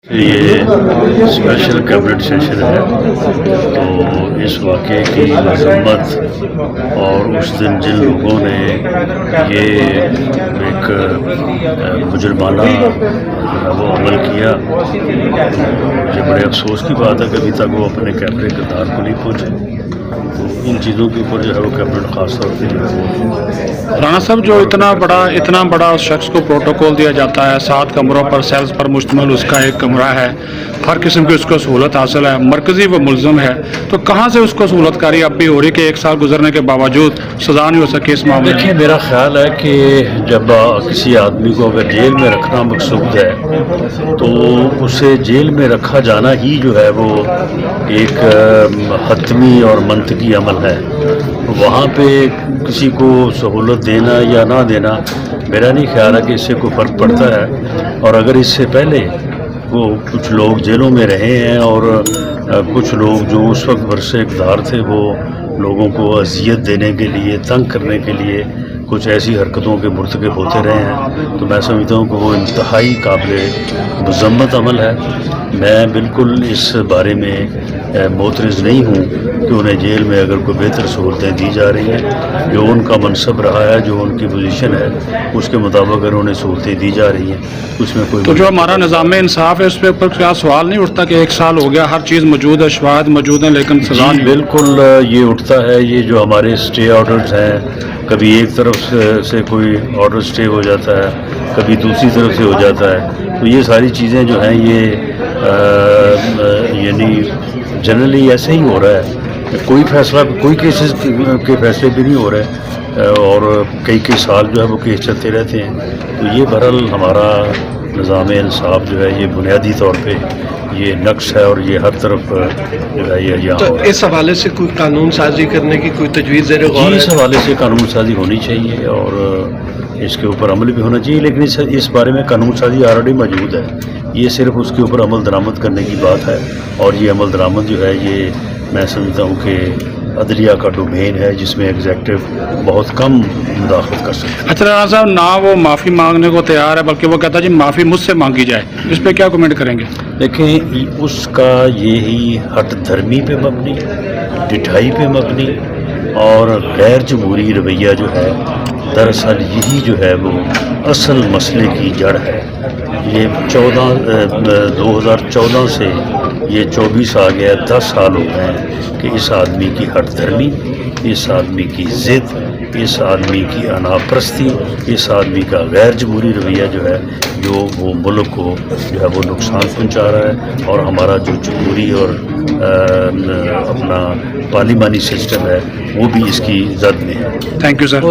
یہ special cabinet session ہے تو اس واقعے کی مذمت اور اس دن جن لوگوں نے یہ ایک مجرمانہ وہ عمل کیا، یہ بڑے افسوس کی بات ہے کہ ابھی تک وہ اپنے کیمرے کردار کو نہیں پہنچے۔ تو ان چیزوں کے اوپر جو ہے وہ کیبنٹ خاص طور پہ رانا صاحب جو اتنا بڑا اس شخص کو پروٹوکول دیا جاتا ہے، 7 کمروں پر سیلز پر مشتمل اس کا ایک کمرہ ہے، ہر قسم کی اس کو سہولت حاصل ہے، مرکزی وہ ملزم ہے، تو کہاں سے اس کو سہولت کاری اب بھی ہو رہی کہ 1 سال گزرنے کے باوجود سزا نہیں ہو سکی اس معاملے میں؟ دیکھیے، میرا خیال ہے کہ جب کسی آدمی کو اگر جیل میں رکھنا مقصود ہے تو اسے جیل میں رکھا جانا ہی جو ہے وہ ایک حتمی اور منطقی عمل ہے۔ وہاں پہ کسی کو سہولت دینا یا نہ دینا میرا نہیں خیال ہے کہ اس سے کوئی فرق پڑتا ہے۔ اور اگر اس سے پہلے وہ کچھ لوگ جیلوں میں رہے ہیں اور کچھ لوگ جو اس وقت برسے اقتدار تھے وہ لوگوں کو اذیت دینے کے لیے، تنگ کرنے کے لیے کچھ ایسی حرکتوں کے مرتکب ہوتے رہے ہیں تو میں سمجھتا ہوں کہ وہ انتہائی قابل مذمت عمل ہے۔ میں بالکل اس بارے میں معترض نہیں ہوں کہ انہیں جیل میں اگر کوئی بہتر سہولتیں دی جا رہی ہیں، جو ان کا منصب رہا ہے، جو ان کی پوزیشن ہے، اس کے مطابق اگر انہیں سہولتیں دی جا رہی ہیں اس میں کوئی تو جو ہمارا نظام انصاف ہے اس پہ اوپر کیا سوال نہیں اٹھتا کہ 1 سال ہو گیا، ہر چیز موجود ہے، شواہد موجود ہیں، لیکن سزا نہیں؟ بالکل یہ اٹھتا ہے۔ یہ جو ہمارے اسٹے آرڈرز ہیں، کبھی ایک طرف سے کوئی آرڈر اسٹے ہو جاتا ہے، کبھی دوسری طرف سے ہو جاتا ہے، تو یہ ساری چیزیں جو ہیں یہ یعنی جنرلی ایسے ہی ہو رہا ہے۔ کوئی فیصلہ، کوئی کیسز کے فیصلے بھی نہیں ہو رہے اور کئی سال جو ہے وہ کیس چلتے رہتے ہیں۔ تو یہ بہرحال ہمارا نظام انصاف جو ہے یہ بنیادی طور پہ یہ نقص ہے اور یہ ہر طرف جو ہے یہ یہاں تو اس حوالے سے کوئی قانون سازی کرنے کی کوئی تجویز زیر غور ہے؟ اس حوالے سے قانون سازی ہونی چاہیے اور اس کے اوپر عمل بھی ہونا چاہیے، لیکن اس بارے میں قانون سازی آلریڈی موجود ہے، یہ صرف اس کے اوپر عمل درآمد کرنے کی بات ہے اور یہ عمل درآمد جو ہے یہ میں سمجھتا ہوں کہ عدلیہ کا ڈومین ہے جس میں ایگزیکٹو بہت کم مداخلت کر سکتے ہیں۔ اچھا رانا صاحب، نہ وہ معافی مانگنے کو تیار ہے بلکہ وہ کہتا ہے جی معافی مجھ سے مانگی جائے، اس پہ کیا کمنٹ کریں گے؟ دیکھیں، اس کا یہی ہٹ دھرمی پہ مبنی، ڈٹھائی پہ مبنی اور غیر جمہوری رویہ جو ہے دراصل یہی جو ہے وہ اصل مسئلے کی جڑ ہے۔ یہ 2014 سے یہ 24 آ گیا، 10 سال ہو گئے ہیں کہ اس آدمی کی ہٹ دھرمی، اس آدمی کی ضد، اس آدمی کی انا پرستی، اس آدمی کا غیر جمہوری رویہ جو ہے جو وہ ملک کو جو ہے وہ نقصان پہنچا رہا ہے اور ہمارا جو جمہوری اور اپنا پارلیمانی سسٹم ہے وہ بھی اس کی زد میں ہے۔ Thank you sir.